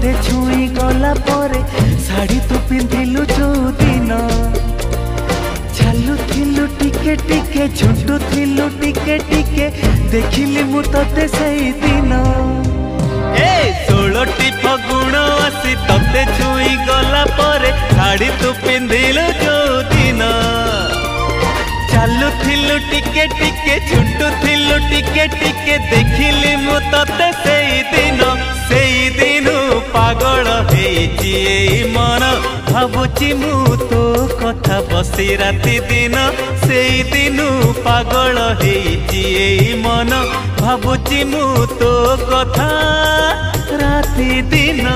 तोते छुई गला परे शाड़ी तू पिंधिलु जो दिन चालू थिलु टिके टिके झुंटू थिलु टिके टिके देखिली मु तोते सही दिन ए 16टी फगुण आसी तोते छुई गला परे शाड़ी तू पिंधिलु जो दिन चालू थिलु टिके टिके झुंटू थिलु टिके टिके देखिली मु तोते सेई दिन पागल हेची मन भावुची मु तो कथा बसी राति दिन सेई दिन पागल हेची मन भावुची मु तो कथा राति दिन।